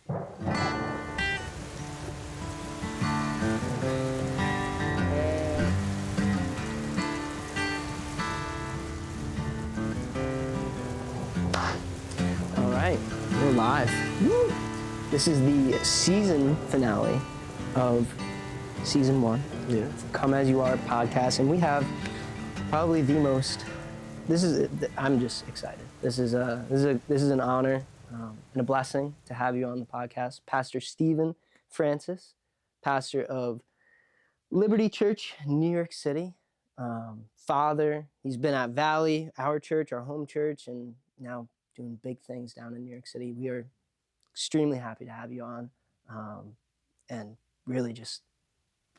All right, we're live. Woo! This is the season finale of season 1. Yeah. Come As You Are podcast, and we have probably the most. I'm just excited. This is an honor and a blessing to have you on the podcast, Pastor Stephen Francis, pastor of Liberty Church, New York City. Father, he's been at Valley, our church, our home church, and now doing big things down in New York City. We are extremely happy to have you on, and really just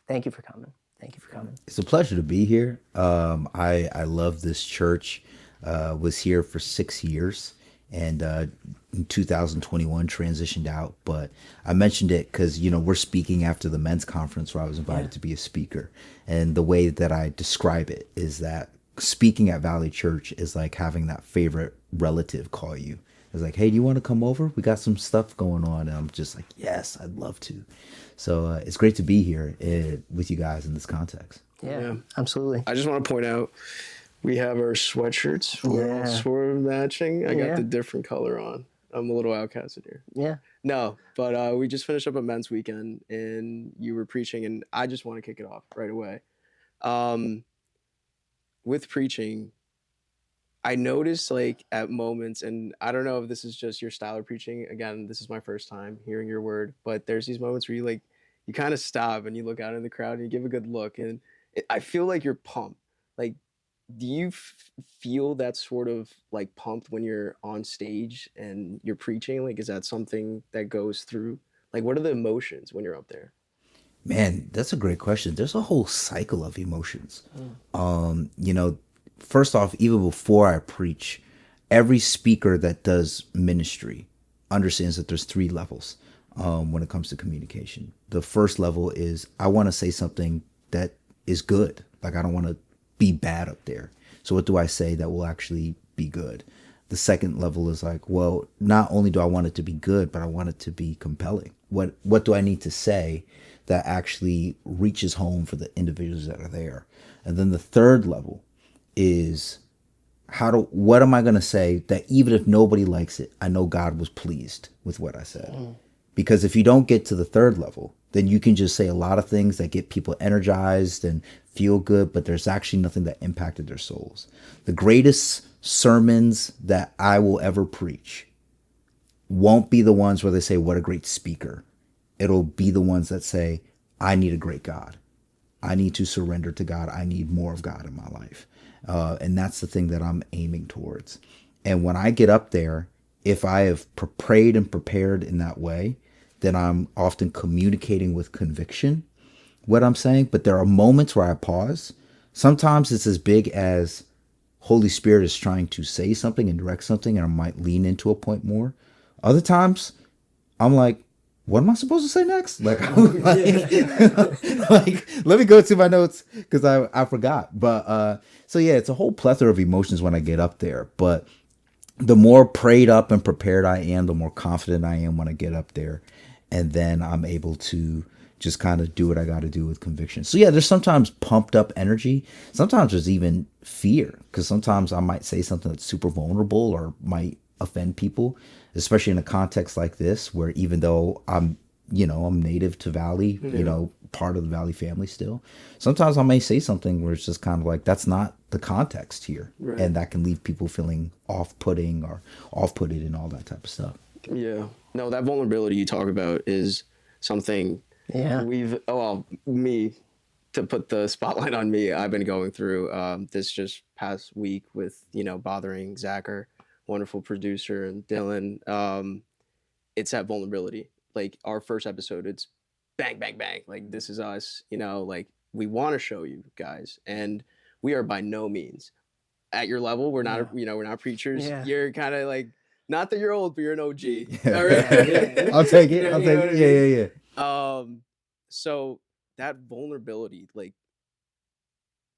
thank you for coming. Thank you for coming. It's a pleasure to be here. I love this church. Was here for 6 years, and in 2021 transitioned out. But I mentioned it because we're speaking after the men's conference where I was invited to be a speaker, and the way that I describe it is that speaking at Valley Church is like having that favorite relative call you. It's like, hey, do you want to come over? We got some stuff going on. And I'm just like, yes, I'd love to. So it's great to be here with you guys in this context. Yeah, absolutely. I just want to point out we have our sweatshirts. We're all sort of matching. I got the different color on. I'm a little outcasted here. Yeah. No, but we just finished up a men's weekend and you were preaching, and I just want to kick it off right away. With preaching, I noticed like at moments, and I don't know if this is just your style of preaching. Again, this is my first time hearing your word, but there's these moments where you kind of stop and you look out in the crowd and you give a good look, and I feel like you're pumped. Like, do you feel that sort of like pumped when you're on stage and you're preaching? Like, is that something that goes through? Like, what are the emotions when you're up there? Man, that's a great question. There's a whole cycle of emotions. First off, even before I preach, every speaker that does ministry understands that there's 3 levels when it comes to communication. The first level is I want to say something that is good. Like, I don't want to be bad up there. So what do I say that will actually be good? The second level is like, well, not only do I want it to be good, but I want it to be compelling. What do I need to say that actually reaches home for the individuals that are there? And then the third level is what am I going to say that even if nobody likes it, I know God was pleased with what I said. Because if you don't get to the third level, then you can just say a lot of things that get people energized and feel good, but there's actually nothing that impacted their souls. The greatest sermons that I will ever preach won't be the ones where they say, what a great speaker. It'll be the ones that say, I need a great God. I need to surrender to God. I need more of God in my life. And that's the thing that I'm aiming towards. And when I get up there, if I have prayed and prepared in that way, then I'm often communicating with conviction what I'm saying. But there are moments where I pause. Sometimes it's as big as Holy Spirit is trying to say something and direct something, and I might lean into a point more. Other times I'm like, what am I supposed to say next? Like, let me go to my notes because I forgot. But so yeah, it's a whole plethora of emotions when I get up there. But the more prayed up and prepared I am, the more confident I am when I get up there. And then I'm able to just kind of do what I got to do with conviction. So yeah, there's sometimes pumped up energy. Sometimes there's even fear, because sometimes I might say something that's super vulnerable or might offend people, especially in a context like this, where even though I'm native to Valley, part of the Valley family still, sometimes I may say something where it's just kind of like, that's not the context here. Right. And that can leave people feeling off-putting or off-putted and all that type of stuff. Yeah. No, that vulnerability you talk about is something me, to put the spotlight on me, I've been going through this just past week with, bothering Zach, our wonderful producer, and Dylan. It's that vulnerability. Like, our first episode, it's bang, bang, bang. Like, this is us, like, we want to show you guys. And we are by no means at your level. We're not, we're not preachers. Yeah. You're kind of like, not that you're old, but you're an OG. All right? I'll take it. I'll take it. Yeah. So that vulnerability, like,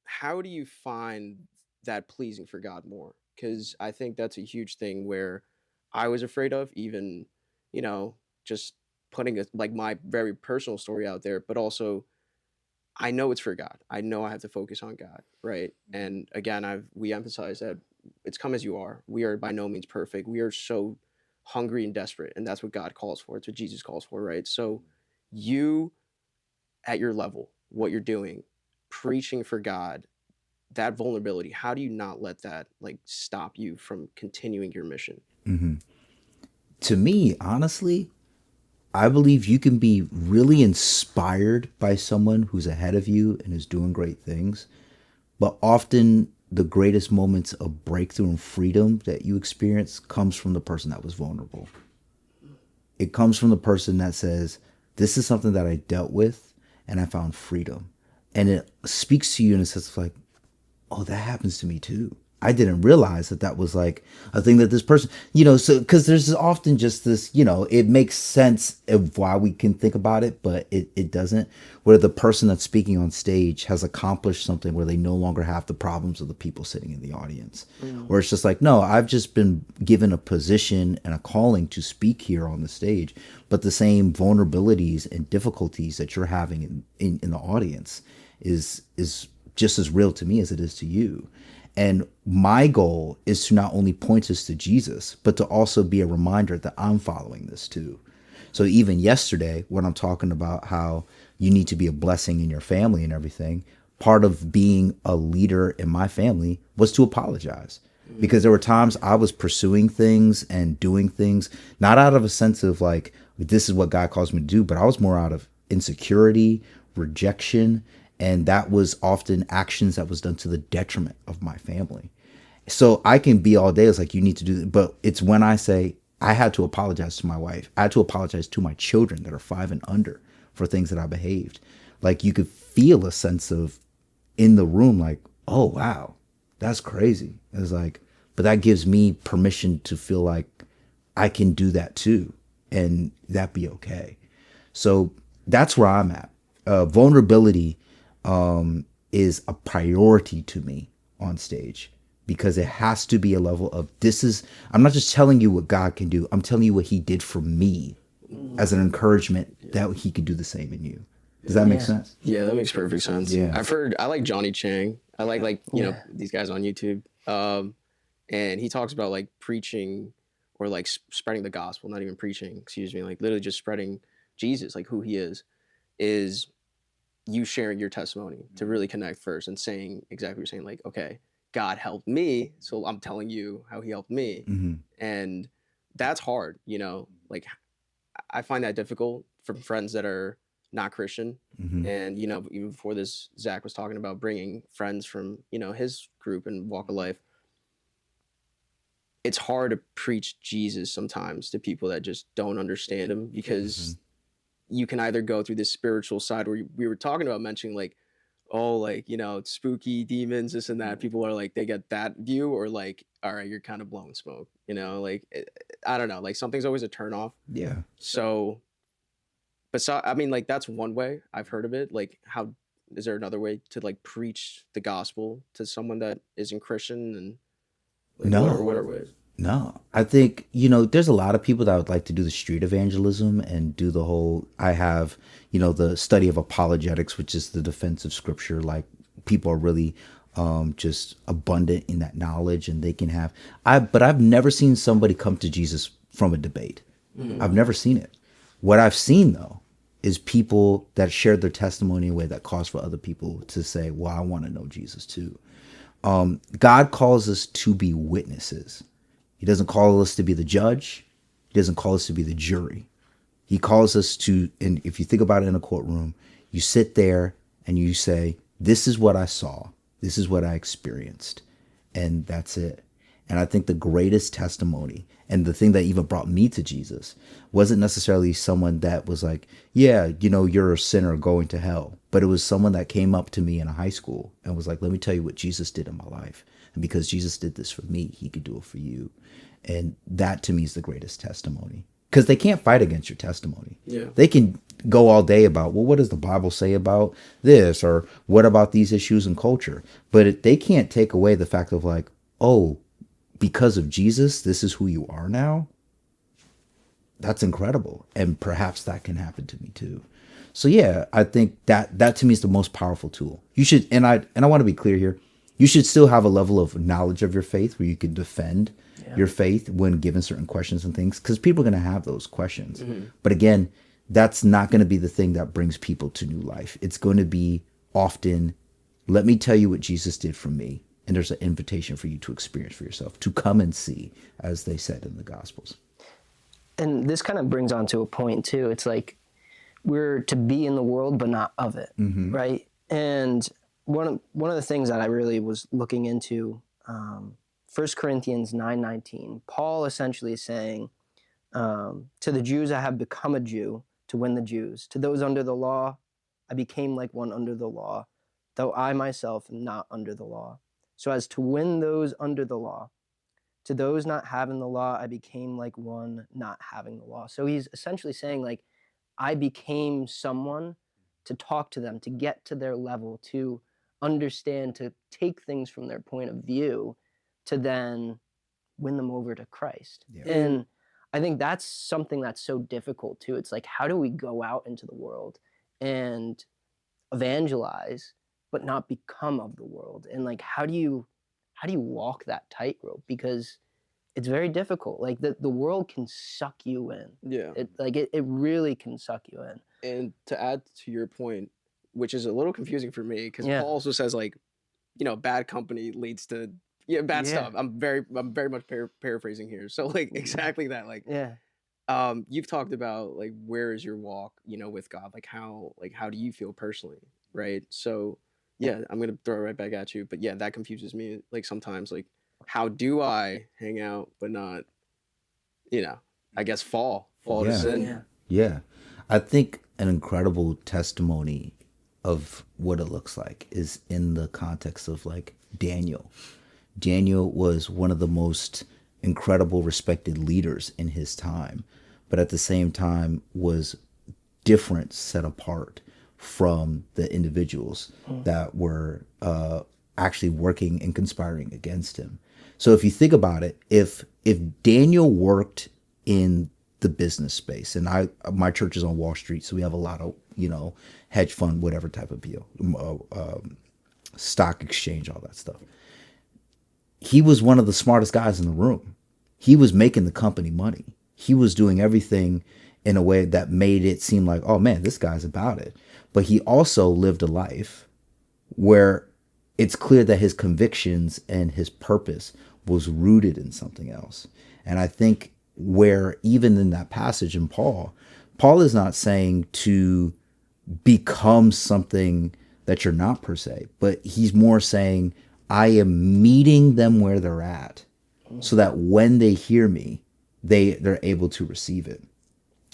how do you find that pleasing for God more? Because I think that's a huge thing where I was afraid of, even, just putting like my very personal story out there, but also I know it's for God. I know I have to focus on God, right? And again, we emphasize that it's come as you are. We are by no means perfect. We are so hungry and desperate, and that's what God calls for. It's what Jesus calls for, right? So you at your level, what you're doing, preaching for God, that vulnerability, how do you not let that like stop you from continuing your mission? To me, honestly, I believe you can be really inspired by someone who's ahead of you and is doing great things. But often the greatest moments of breakthrough and freedom that you experience comes from the person that was vulnerable. It comes from the person that says, this is something that I dealt with and I found freedom. And it speaks to you in a sense of like, oh, that happens to me too. I didn't realize that that was like a thing that this person, so because there's often just this, it makes sense of why we can think about it, but it doesn't. Where the person that's speaking on stage has accomplished something where they no longer have the problems of the people sitting in the audience. Where it's just like, no, I've just been given a position and a calling to speak here on the stage, but the same vulnerabilities and difficulties that you're having in the audience is just as real to me as it is to you. And my goal is to not only point us to Jesus, but to also be a reminder that I'm following this too. So even yesterday, when I'm talking about how you need to be a blessing in your family and everything, part of being a leader in my family was to apologize. Because there were times I was pursuing things and doing things, not out of a sense of like, this is what God calls me to do, but I was more out of insecurity, rejection, and that was often actions that was done to the detriment of my family. So I can be all day, it's like, you need to do that. But it's when I say, I had to apologize to my wife. I had to apologize to my children that are 5 and under for things that I behaved. Like you could feel a sense of in the room, like, oh, wow, that's crazy. It's like, but that gives me permission to feel like I can do that too. And that be okay. So that's where I'm at. Vulnerability is a priority to me on stage because it has to be a level of I'm not just telling you what God can do. I'm telling you what he did for me as an encouragement that he could do the same in you. Does that make sense? Yeah, that makes perfect sense. Yeah. I like Johnny Chang. I like these guys on YouTube. And he talks about like preaching or like spreading the gospel, not even preaching, excuse me, like literally just spreading Jesus, like who he is you sharing your testimony to really connect first and saying exactly what you're saying, like, okay, God helped me, so I'm telling you how he helped me. And that's hard, like I find that difficult from friends that are not Christian. And, even before this, Zach was talking about bringing friends from, his group and walk of life. It's hard to preach Jesus sometimes to people that just don't understand him because you can either go through this spiritual side where we were talking about mentioning like, oh, like, spooky demons, this and that. People are like, they get that view or like, all right, you're kind of blowing smoke, like, I don't know, like something's always a turn off. Yeah. So, I mean, like that's one way I've heard of it. Like how, is there another way to like preach the gospel to someone that isn't Christian and like, No. what are ways? No, I think, there's a lot of people that would like to do the street evangelism and do the whole, I have, the study of apologetics, which is the defense of scripture. Like people are really just abundant in that knowledge and they can have, but I've never seen somebody come to Jesus from a debate. I've never seen it. What I've seen though, is people that shared their testimony in a way that caused for other people to say, well, I want to know Jesus too. God calls us to be witnesses. He doesn't call us to be the judge. He doesn't call us to be the jury. He calls us to, and if you think about it in a courtroom, you sit there and you say, this is what I saw. This is what I experienced. And that's it. And I think the greatest testimony and the thing that even brought me to Jesus wasn't necessarily someone that was like, yeah, you're a sinner going to hell. But it was someone that came up to me in a high school and was like, let me tell you what Jesus did in my life. And because Jesus did this for me, he could do it for you. And that to me is the greatest testimony. Because they can't fight against your testimony. Yeah. They can go all day about, well, what does the Bible say about this? Or what about these issues in culture? But they can't take away the fact of like, oh, because of Jesus, this is who you are now. that's incredible. And perhaps that can happen to me too. So yeah, I think that to me is the most powerful tool. You should, and I want to be clear here, you should still have a level of knowledge of your faith where you can defend your faith when given certain questions and things, because people are going to have those questions. But again, that's not going to be the thing that brings people to new life. It's going to be often, let me tell you what Jesus did for me. And there's an invitation for you to experience for yourself, to come and see, as they said in the Gospels. And this kind of brings on to a point too. It's like we're to be in the world, but not of it, right? And one of the things that I really was looking into, 1 Corinthians 9:19, Paul essentially is saying, to the Jews, I have become a Jew to win the Jews. To those under the law, I became like one under the law, though I myself am not under the law, so as to win those under the law. To those not having the law, I became like one not having the law. So he's essentially saying, like, I became someone to talk to them, to get to their level, to understand, to take things from their point of view, to then win them over to Christ. Yeah. And I think that's something that's so difficult too. It's like, how do we go out into the world and evangelize, but not become of the world? And like, how do you walk that tightrope? Because it's very difficult. Like the world can suck you in. Yeah. It really can suck you in. And to add to your point, which is a little confusing for me, because Yeah. Paul also says, like, bad company leads to bad Yeah. stuff. I'm very much paraphrasing here. So like exactly that. Like, Yeah. you've talked about like where is your walk, with God? Like how do you feel personally, right? So yeah, I'm gonna throw it right back at you. But yeah, that confuses me. Like sometimes, like, how do I hang out but not, I guess fall to Yeah. sin? Yeah. Yeah. I think an incredible testimony of what it looks like is in the context of like Daniel. Daniel was one of the most incredible, respected leaders in his time, but at the same time was different, set apart from the individuals that were actually working and conspiring against him. So if you think about it, if Daniel worked in the business space, and my church is on Wall Street, so we have a lot of hedge fund, whatever type of deal, stock exchange, all that stuff. He was one of the smartest guys in the room. He was making the company money. He was doing everything in a way that made it seem like, oh man, this guy's about it. But he also lived a life where it's clear that his convictions and his purpose was rooted in something else. And I think where even in that passage in Paul is not saying to become something that you're not per se, but he's more saying, I am meeting them where they're at so that when they hear me, they're able to receive it.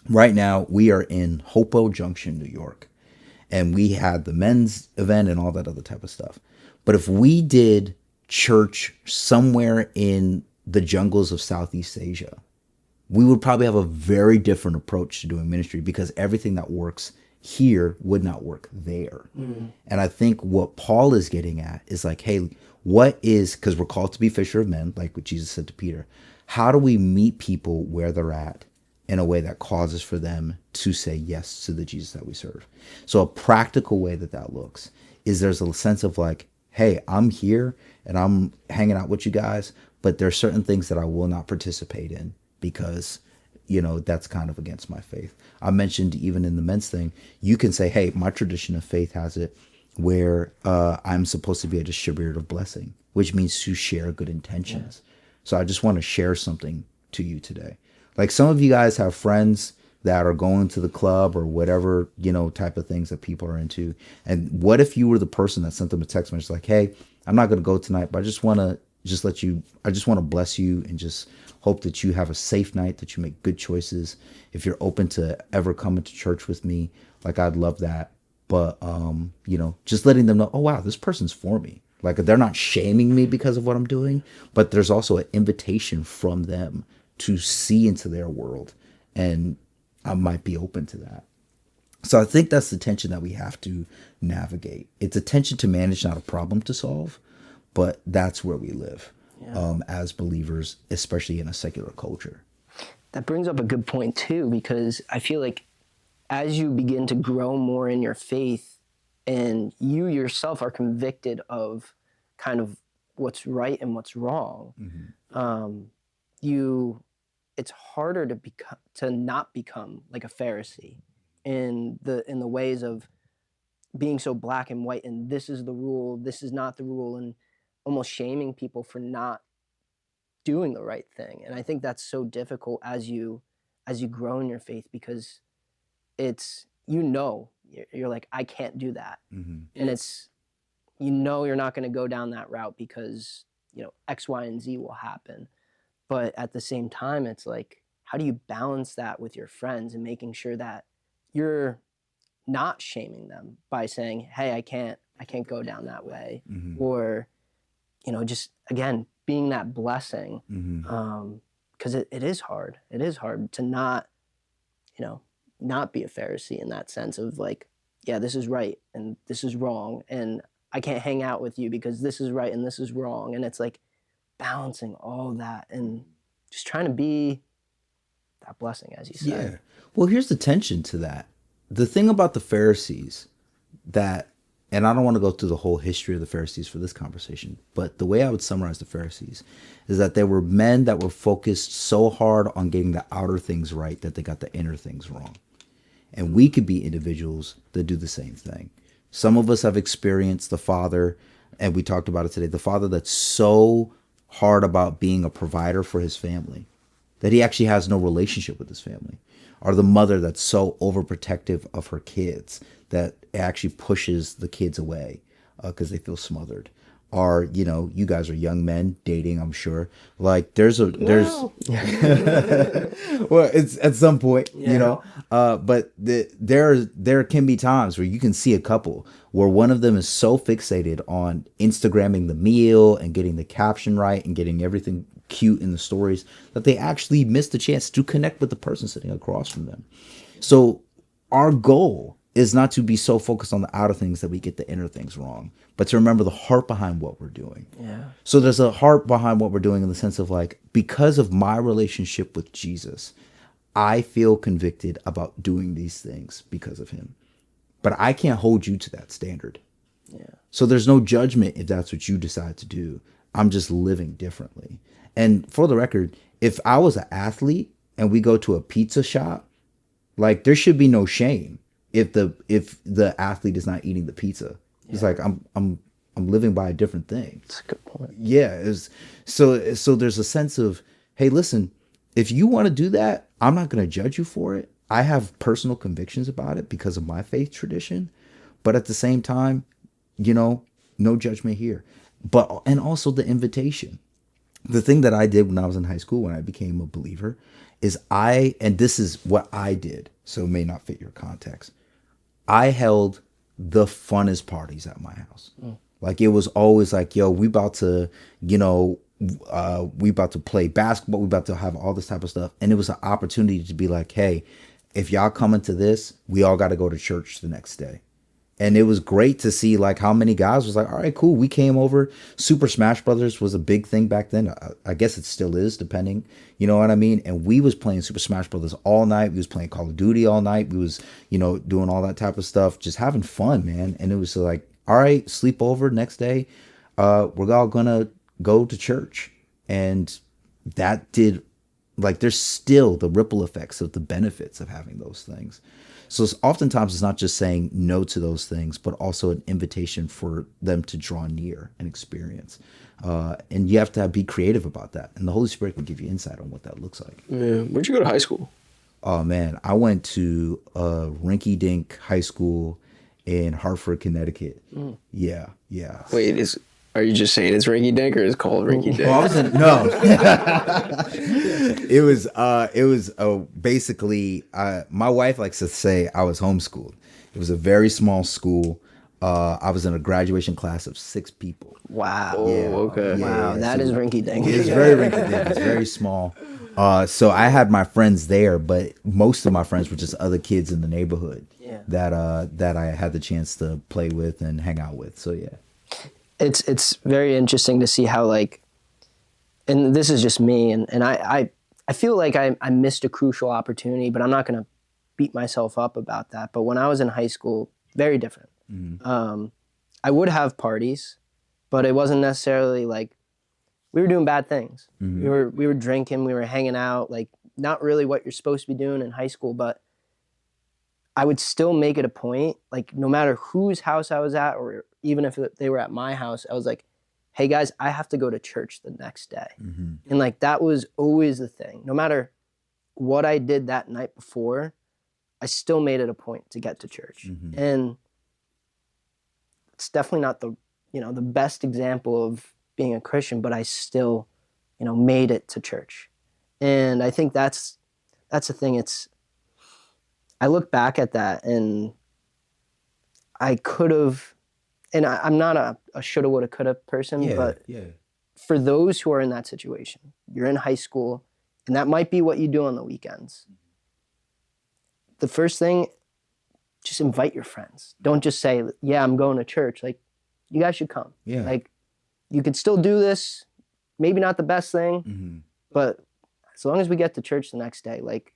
Right now, we are in Hopewell Junction, New York, and we had the men's event and all that other type of stuff. But if we did church somewhere in the jungles of Southeast Asia, we would probably have a very different approach to doing ministry, because everything that works here would not work there. And I think what Paul is getting at is like, hey, because we're called to be fisher of men, like what Jesus said to Peter. How do we meet people where they're at in a way that causes for them to say yes to the Jesus that we serve? So a practical way that looks is there's a sense of like, hey, I'm here and I'm hanging out with you guys, but there are certain things that I will not participate in because, that's kind of against my faith. I mentioned even in the men's thing, you can say, hey, my tradition of faith has it where I'm supposed to be a distributor of blessing, which means to share good intentions. Yeah. So I just want to share something to you today. Like some of you guys have friends that are going to the club or whatever, type of things that people are into. And what if you were the person that sent them a text message like, hey, I'm not going to go tonight, but I just want to bless you and just hope that you have a safe night, that you make good choices. If you're open to ever coming to church with me, like I'd love that. But, just letting them know, oh, wow, this person's for me. Like they're not shaming me because of what I'm doing, but there's also an invitation from them to see into their world. And I might be open to that. So I think that's the tension that we have to navigate. It's a tension to manage, not a problem to solve, but that's where we live as believers, especially in a secular culture. that brings up a good point too, because I feel like as you begin to grow more in your faith and you yourself are convicted of kind of what's right and what's wrong, it's harder to not become like a Pharisee in the ways of being so black and white, and this is the rule, this is not the rule, and almost shaming people for not doing the right thing. And I think that's so difficult as you grow in your faith, because it's, you're like, I can't do that. And it's, you're not going to go down that route because, X, Y, and Z will happen. But at the same time, it's like, how do you balance that with your friends and making sure that you're not shaming them by saying, hey, I can't go down that way. Or, just, again, being that blessing. Because it is hard. It is hard to not be a Pharisee in that sense of like, yeah, this is right and this is wrong, and I can't hang out with you because this is right and this is wrong. And it's like balancing all that and just trying to be that blessing, as you said. Yeah. Well, here's the tension to that. The thing about the Pharisees and I don't want to go through the whole history of the Pharisees for this conversation, but the way I would summarize the Pharisees is that they were men that were focused so hard on getting the outer things right that they got the inner things wrong. And we could be individuals that do the same thing. Some of us have experienced the father, and we talked about it today, the father that's so hard about being a provider for his family that he actually has no relationship with his family. Or the mother that's so overprotective of her kids that it actually pushes the kids away because they feel smothered. Or, you guys are young men dating, I'm sure. Like there's well, it's at some point, but there can be times where you can see a couple where one of them is so fixated on Instagramming the meal and getting the caption right and getting everything cute in the stories that they actually miss the chance to connect with the person sitting across from them. So our goal is not to be so focused on the outer things that we get the inner things wrong, but to remember the heart behind what we're doing. Yeah. So there's a heart behind what we're doing in the sense of like, because of my relationship with Jesus, I feel convicted about doing these things because of him. But I can't hold you to that standard. Yeah. So there's no judgment if that's what you decide to do. I'm just living differently. And for the record, if I was an athlete and we go to a pizza shop, like there should be no shame if the athlete is not eating the pizza. It's like I'm living by a different thing. That's a good point. Yeah. So there's a sense of, hey, listen, if you want to do that, I'm not going to judge you for it. I have personal convictions about it because of my faith tradition. But at the same time, no judgment here. And also the invitation. The thing that I did when I was in high school, when I became a believer, is and this is what I did, so it may not fit your context. I held the funnest parties at my house. Like it was always like, yo, we about to play basketball. We about to have all this type of stuff. And it was an opportunity to be like, hey, if y'all coming to this, we all got to go to church the next day. And it was great to see like how many guys was like, all right, cool. We came over. Super Smash Brothers was a big thing back then. I guess it still is, depending. You know what I mean? And we was playing Super Smash Brothers all night. We was playing Call of Duty all night. We was, doing all that type of stuff, just having fun, man. And it was like, all right, sleep over next day. We're all gonna go to church. And that did, like, there's still the ripple effects of the benefits of having those things. So oftentimes it's not just saying no to those things, but also an invitation for them to draw near and experience. And you have to be creative about that. And the Holy Spirit can give you insight on what that looks like. Yeah. Where'd you go to high school? Oh, man. I went to rinky-dink high school in Hartford, Connecticut. Yeah. Wait, are you just saying it's rinky dink or it's called rinky dink? No. It was basically, my wife likes to say I was homeschooled. It was a very small school. I was in a graduation class of 6 people. Wow. Oh, Yeah. okay. Wow, that is rinky dink. It's very rinky dink. It's very small. So I had my friends there, but most of my friends were just other kids in the neighborhood that I had the chance to play with and hang out with. So yeah. It's very interesting to see how, like, and this is just me, and I I feel like I missed a crucial opportunity, but I'm not going to beat myself up about that. But when I was in high school, very different. I would have parties, but it wasn't necessarily like we were doing bad things. We were drinking, we were hanging out, like not really what you're supposed to be doing in high school, but I would still make it a point, like no matter whose house I was at, or even if they were at my house, I was like, hey guys, I have to go to church the next day. And like that was always the thing. No matter what I did that night before, I still made it a point to get to church. And it's definitely not the best example of being a Christian, but I still, made it to church. And I think that's the thing. I look back at that and I could have, and I'm not a shoulda, woulda, coulda person, but for those who are in that situation, you're in high school and that might be what you do on the weekends. The first thing, just invite your friends. Don't just say, yeah, I'm going to church. Like, you guys should come. Like, you could still do this. Maybe not the best thing, but as long as we get to church the next day, like,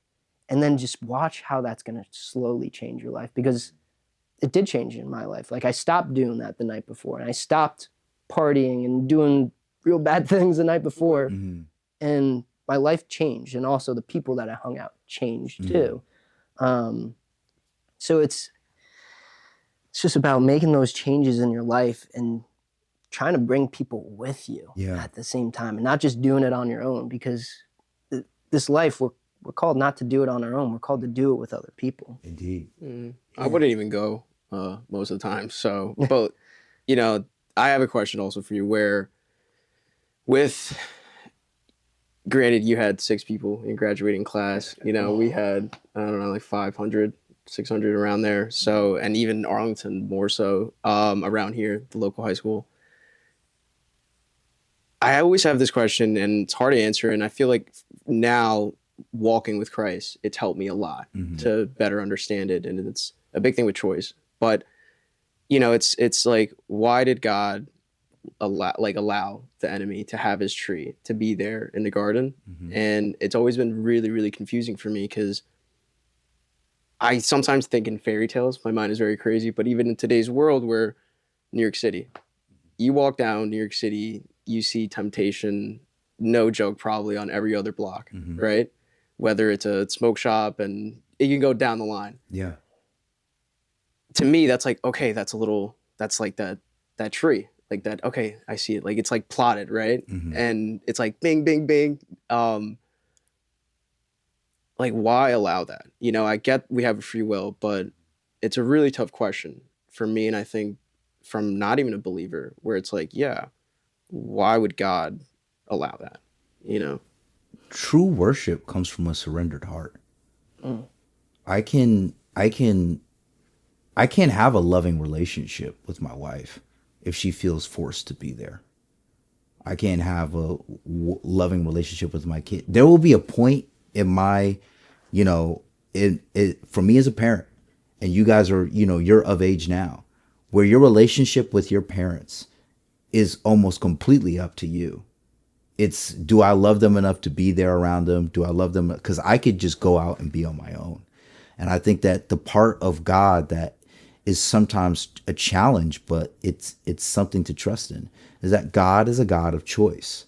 and then just watch how that's going to slowly change your life, because it did change in my life. Like, I stopped doing that the night before, and I stopped partying and doing real bad things the night before, and my life changed, and also the people that I hung out changed too. So it's just about making those changes in your life and trying to bring people with you at the same time, and not just doing it on your own, because this life, we're called not to do it on our own. We're called to do it with other people. Indeed. I wouldn't even go most of the time. So, but, I have a question also for you where granted, you had 6 people in graduating class, we had, I don't know, like 500, 600 around there. So, and even Arlington more so around here, the local high school. I always have this question and it's hard to answer. And I feel like now walking with Christ, it's helped me a lot to better understand it. And it's a big thing with choice. But, it's like, why did God allow the enemy to have his tree, to be there in the garden? And it's always been really, really confusing for me, because I sometimes think in fairy tales. My mind is very crazy. But even in today's world, where New York City, you walk down New York City, you see temptation, no joke, probably on every other block, right? Whether it's a smoke shop, and it can go down the line. Yeah. To me, that's like, okay, that's like that tree. Like that, okay, I see it. Like, it's like plotted, right? And it's like bing, bing, bing. Like, why allow that? I get we have a free will, but it's a really tough question for me. And I think from not even a believer, where it's like, yeah, why would God allow that? True worship comes from a surrendered heart. I can't have a loving relationship with my wife if she feels forced to be there. I can't have a loving relationship with my kid. There will be a point in my, for me as a parent, and you guys are, you're of age now, where your relationship with your parents is almost completely up to you. It's, do I love them enough to be there around them? Do I love them? Because I could just go out and be on my own. And I think that the part of God that is sometimes a challenge, but it's something to trust in, is that God is a God of choice.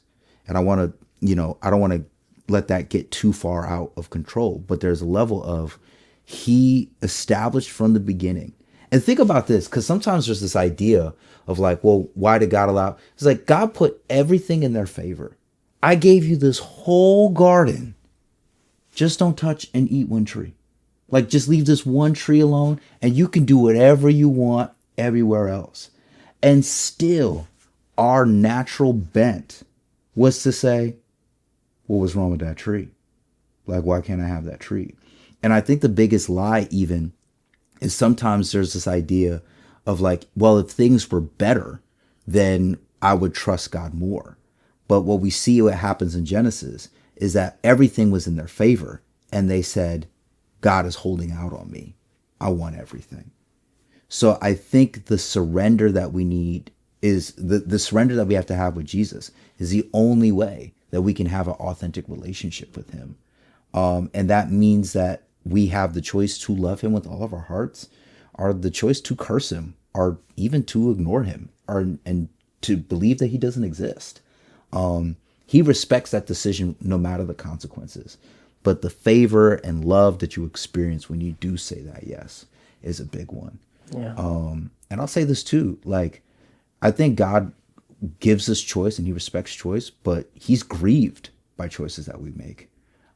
And I want to, I don't want to let that get too far out of control, but there's a level of he established from the beginning. And think about this, because sometimes there's this idea of like, well, why did God allow? It's like God put everything in their favor. I gave you this whole garden. Just don't touch and eat one tree. Like, just leave this one tree alone, and you can do whatever you want everywhere else. And still, our natural bent was to say, what was wrong with that tree? Like, why can't I have that tree? And I think the biggest lie even is sometimes there's this idea of like, well, if things were better, then I would trust God more. But what we see what happens in Genesis is that everything was in their favor, and they said, God is holding out on me. I want everything. So I think the surrender that we need is the surrender that we have to have with Jesus is the only way that we can have an authentic relationship with him. And that means that we have the choice to love him with all of our hearts, or the choice to curse him, or even to ignore him, and to believe that he doesn't exist. He respects that decision no matter the consequences. But the favor and love that you experience when you do say that yes is a big one. Yeah. And I'll say this too, like, I think God gives us choice and he respects choice, but he's grieved by choices that we make.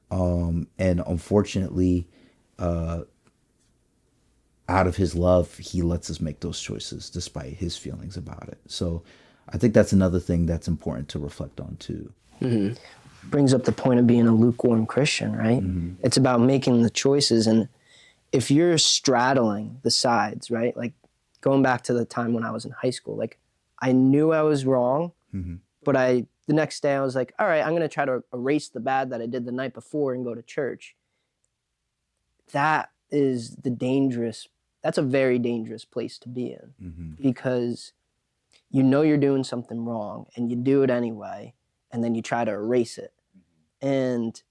And unfortunately, out of his love, he lets us make those choices despite his feelings about it. So I think that's another thing that's important to reflect on too. Mm-hmm. Brings up the point of being a lukewarm Christian, right? Mm-hmm. It's about making the choices. And if you're straddling the sides, right? Like going back to the time when I was in high school, like I knew I was wrong, mm-hmm. but the next day I was like, all right, I'm going to try to erase the bad that I did the night before and go to church. That's a very dangerous place to be in, mm-hmm. because you know you're doing something wrong and you do it anyway, and then you try to erase it. And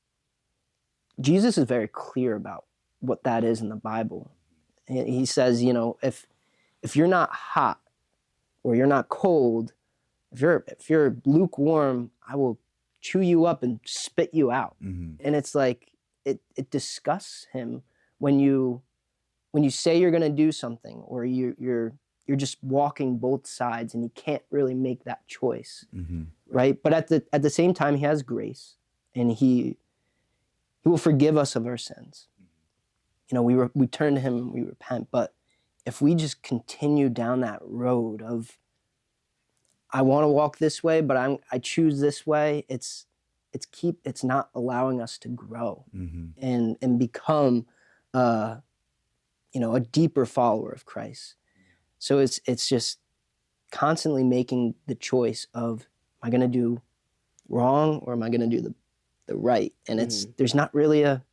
Jesus is very clear about what that is in the Bible. He says, you know, if you're not hot or you're not cold, if you're lukewarm, I will chew you up and spit you out. Mm-hmm. And it's like it disgusts him when you say you're going to do something, or you're just walking both sides and you can't really make that choice, mm-hmm. right? But at the same time, he has grace, and he will forgive us of our sins. You know, we turn to him and we repent. But if we just continue down that road of, I want to walk this way, but I choose this way, it's not allowing us to grow, mm-hmm. and become a deeper follower of Christ. So it's just constantly making the choice of, am I going to do wrong or am I going to do the right? And there's not really a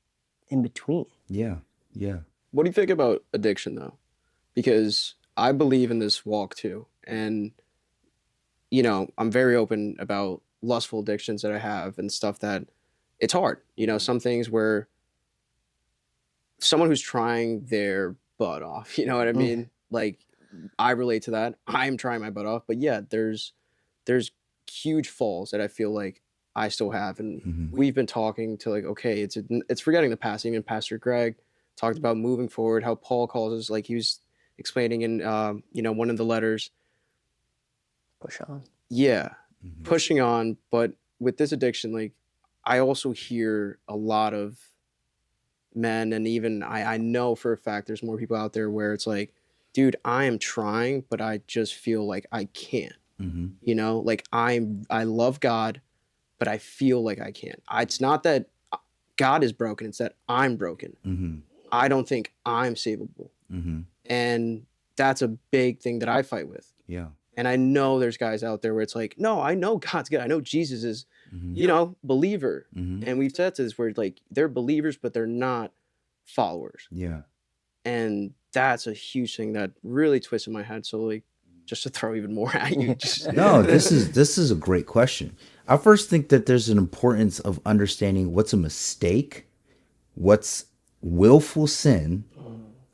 in between. Yeah. What do you think about addiction though? Because I believe in this walk too. And, you know, I'm very open about lustful addictions that I have and stuff that it's hard. You know, some things where someone who's trying their butt off, you know what I mean? Like, I relate to that. I'm trying my butt off. But yeah, there's huge falls that I feel like I still have. And mm-hmm. we've been talking to like, okay, it's forgetting the past. Even Pastor Greg talked about moving forward, how Paul calls us, like he was explaining in, one of the letters. Push on. Yeah, mm-hmm. pushing on. But with this addiction, like I also hear a lot of men, and even I know for a fact there's more people out there where it's like, dude, I am trying, but I just feel like I can't. Mm-hmm. You know, like I love God, but I feel like I can't. It's not that God is broken, it's that I'm broken. Mm-hmm. I don't think I'm savable. Mm-hmm. And that's a big thing that I fight with. Yeah. And I know there's guys out there where it's like, no, I know God's good. I know Jesus is, mm-hmm. Believer. Mm-hmm. And we've said this where like they're believers, but they're not followers. Yeah. And that's a huge thing that really twisted my head. So like, just to throw even more at you. No, this is a great question. I first think that there's an importance of understanding what's a mistake, what's willful sin,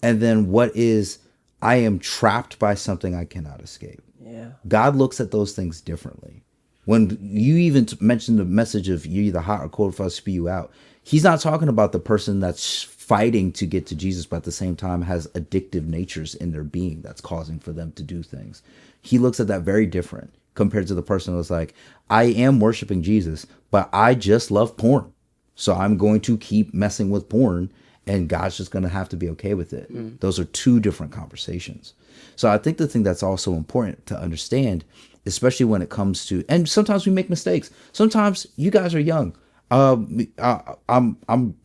and then what is, I am trapped by something I cannot escape. Yeah. God looks at those things differently. When you even mentioned the message of you're either hot or cold if I spew you out, he's not talking about the person that's fighting to get to Jesus, but at the same time has addictive natures in their being that's causing for them to do things. He looks at that very different compared to the person who's like, I am worshiping Jesus, but I just love porn. So I'm going to keep messing with porn and God's just going to have to be okay with it. Mm. Those are two different conversations. So I think the thing that's also important to understand, especially when it comes to, and sometimes we make mistakes. Sometimes you guys are young. I'm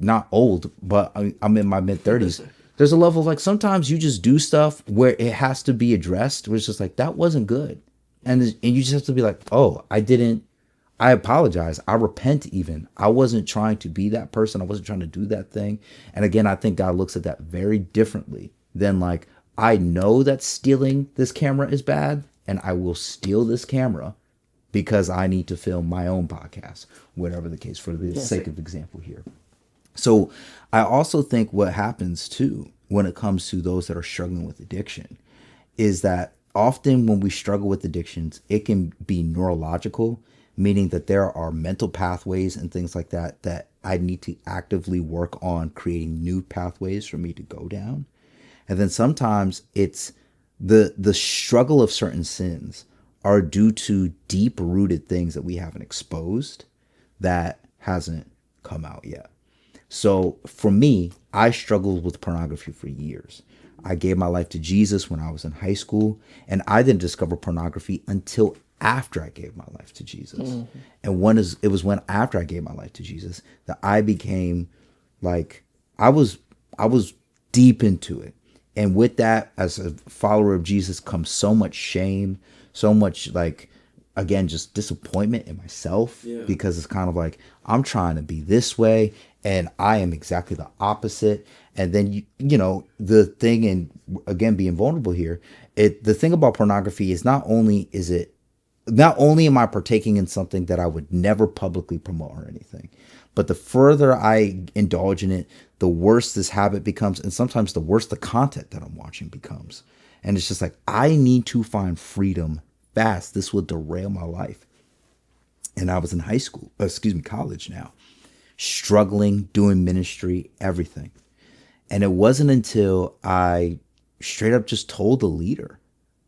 not old, but I'm in my mid 30s. There's a level of like, sometimes you just do stuff where it has to be addressed, where it's just like, that wasn't good. And you just have to be like, oh, I apologize. I repent even. I wasn't trying to be that person. I wasn't trying to do that thing. And again, I think God looks at that very differently than like, I know that stealing this camera is bad and I will steal this camera because I need to film my own podcast, whatever the case, for the sake of example here. So I also think what happens too when it comes to those that are struggling with addiction is that often when we struggle with addictions, it can be neurological, meaning that there are mental pathways and things like that that I need to actively work on creating new pathways for me to go down. And then sometimes it's the struggle of certain sins are due to deep rooted things that we haven't exposed that hasn't come out yet. So for me, I struggled with pornography for years. I gave my life to Jesus when I was in high school, and I didn't discover pornography until after I gave my life to Jesus. And it was when after I gave my life to Jesus that I became like I was deep into it. And with that, as a follower of Jesus comes so much shame, so much like again just disappointment in myself, because it's kind of like I'm trying to be this way and I am exactly the opposite. And then you know the thing, and again being vulnerable here, the thing about pornography is not only am I partaking in something that I would never publicly promote or anything, but the further I indulge in it, the worse this habit becomes, and sometimes the worse the content that I'm watching becomes. And it's just like, I need to find freedom fast. This will derail my life. And I was in college now, struggling, doing ministry, everything. And it wasn't until I straight up just told the leader,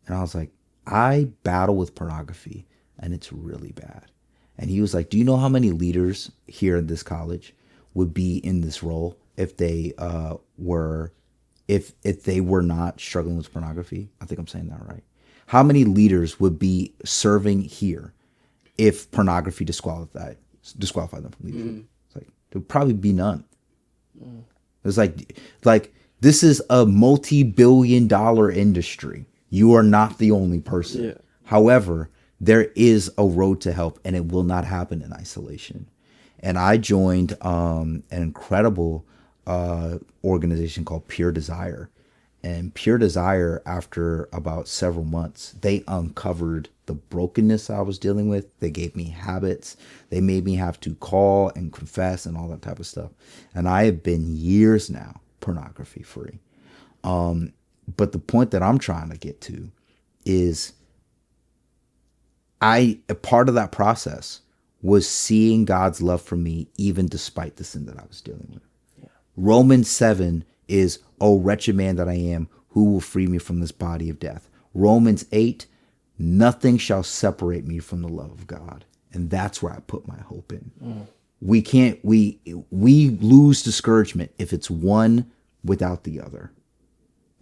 and I was like, I battle with pornography and it's really bad. And he was like, do you know how many leaders here in this college would be in this role if they were not struggling with pornography? I think I'm saying that right. How many leaders would be serving here if pornography disqualified them from leadership? It's like there would probably be none. It's like this is a multi-billion-dollar industry. You are not the only person. Yeah. However, there is a road to help, and it will not happen in isolation. And I joined an incredible organization called Pure Desire. And Pure Desire, after about several months, they uncovered the brokenness I was dealing with. They gave me habits. They made me have to call and confess and all that type of stuff. And I have been years now pornography free. But the point that I'm trying to get to is a part of that process was seeing God's love for me, even despite the sin that I was dealing with. Yeah. Romans 7 is, "O wretched man that I am, who will free me from this body of death?" Romans 8, "Nothing shall separate me from the love of God." And that's where I put my hope in. We lose discouragement if it's one without the other.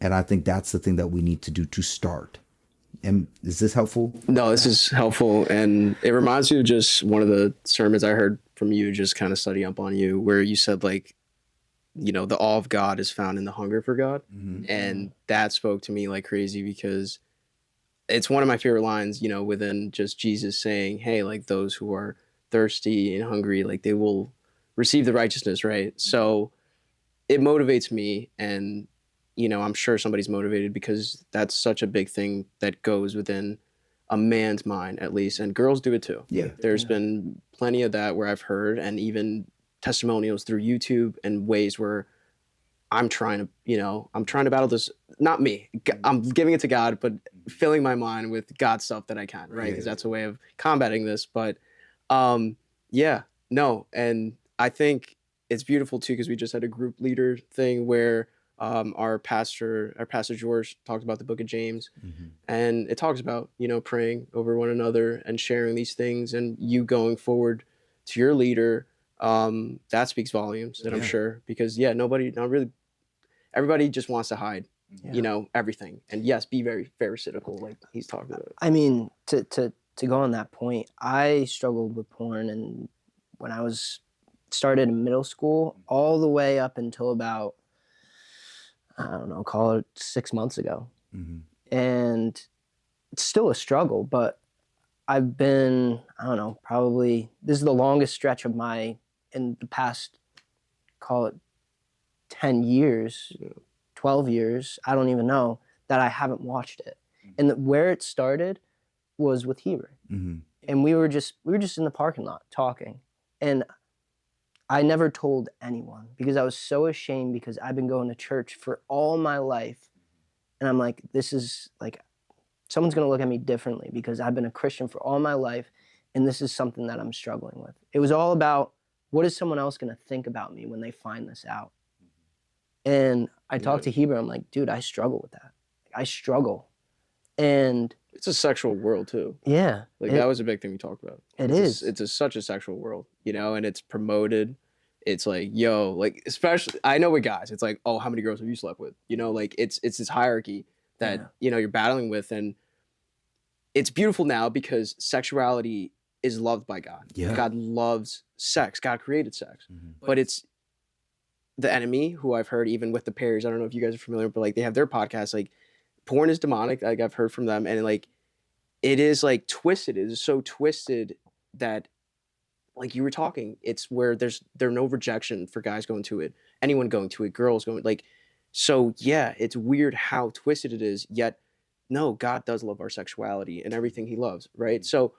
And I think that's the thing that we need to do to start. And is this helpful? No, this is helpful. And it reminds me of just one of the sermons I heard from you, just kind of studying up on you, where you said, like, you know, the awe of God is found in the hunger for God. Mm-hmm. And that spoke to me like crazy, because it's one of my favorite lines, you know, within just Jesus saying, hey, like those who are thirsty and hungry, like they will receive the righteousness, right? So it motivates me, and you know, I'm sure somebody's motivated, because that's such a big thing that goes within a man's mind, at least, and girls do it too. Yeah. There's been plenty of that where I've heard, and even testimonials through YouTube, and ways where I'm trying to battle this, not me, I'm giving it to God, but filling my mind with God stuff that I can, right? Because that's a way of combating this. But and I think it's beautiful too, because we just had a group leader thing where our pastor George talked about the book of James, and it talks about, you know, praying over one another and sharing these things, and you going forward to your leader. That speaks volumes, and I'm sure, because everybody just wants to hide, you know, everything, and yes, be very pharisaical, like he's talking about. I mean, to go on that point, I struggled with porn, and when I started in middle school, all the way up until about, I don't know, call it 6 months ago. And it's still a struggle, but I've been, I don't know, probably, this is the longest stretch of in the past, call it 10 years, 12 years, I don't even know, that I haven't watched it. And where it started was with Heber. And we were just in the parking lot talking. And I never told anyone because I was so ashamed because I've been going to church for all my life. And I'm like, this is like, someone's going to look at me differently because I've been a Christian for all my life. And this is something that I'm struggling with. It was all about, what is someone else going to think about me when they find this out? And I talked to Heber. I'm like, dude, I struggle with that. I struggle. And it's a sexual world too. Yeah. That was a big thing we talked about. It's such a sexual world, and it's promoted. It's like, yo, like, especially, I know with guys, it's like, oh, how many girls have you slept with? Like, it's this hierarchy that, you're battling with. And it's beautiful now because sexuality is loved by God. Yeah. God loves sex. God created sex. But it's the enemy, who I've heard even with the Perrys. I don't know if you guys are familiar, but like, they have their podcast, like, porn is demonic. Like, I've heard from them. And like, it is like twisted. It is so twisted that, like you were talking, it's where there's no rejection for guys going to it, anyone going to it, girls going, like, so yeah, it's weird how twisted it is, yet no, God does love our sexuality and everything he loves, right? So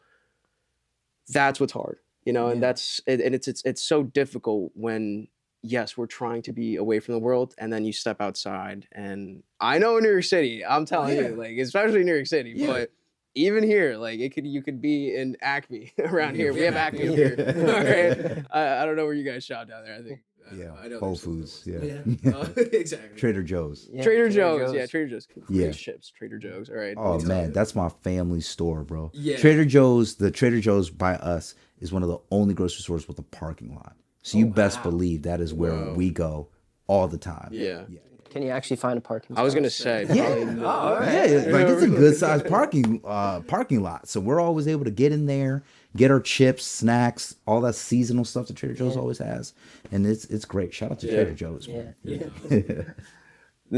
that's what's hard, and that's and it's so difficult when, yes, we're trying to be away from the world, and then you step outside. And I know in New York City, I'm telling you, like, especially in New York City, but even here, like, you could be in Acme around here. We have Acme up here. All right. I don't know where you guys shop down there. I think. I know Whole Foods. Exactly. Trader Joe's. Yeah, Trader Joe's. Yeah, Trader Joe's. Yeah. Great chips. Trader Joe's. All right. Oh man, that's my family store, bro. Yeah. Trader Joe's. The Trader Joe's by us is one of the only grocery stores with a parking lot. So you best believe that is where we go all the time. Yeah. Can you actually find a parking spot? I was gonna say. Yeah, all right. like, it's a good sized parking lot. So we're always able to get in there, get our chips, snacks, all that seasonal stuff that Trader Joe's always has, and it's great. Shout out to Trader Joe's.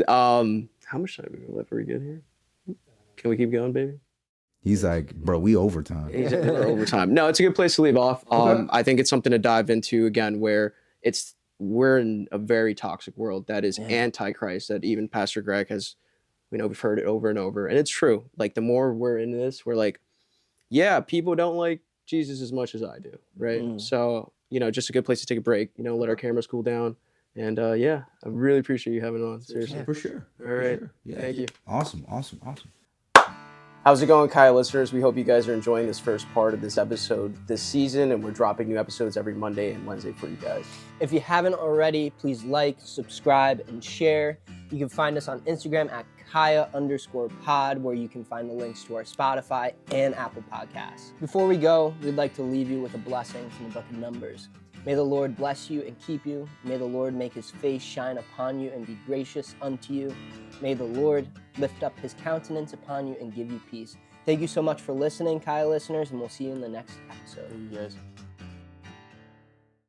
How much time we left? Are we good here? Can we keep going, baby? He's like, bro, we overtime. We're overtime. No, it's a good place to leave off. I think it's something to dive into again, where we're in a very toxic world that is anti-Christ, that even Pastor Greg has, we've heard it over and over. And it's true. Like, the more we're in this, we're like, yeah, people don't like Jesus as much as I do, right? So, just a good place to take a break, let our cameras cool down. And I really appreciate you having on. Seriously. For sure. All right. Sure. Yeah. Thank you. Awesome. How's it going, Kaya listeners? We hope you guys are enjoying this first part of this episode this season, and we're dropping new episodes every Monday and Wednesday for you guys. If you haven't already, please like, subscribe, and share. You can find us on Instagram at Kaya_pod, where you can find the links to our Spotify and Apple Podcasts. Before we go, we'd like to leave you with a blessing from the book of Numbers. May the Lord bless you and keep you. May the Lord make his face shine upon you and be gracious unto you. May the Lord lift up his countenance upon you and give you peace. Thank you so much for listening, Kaya listeners, and we'll see you in the next episode. Thank you guys.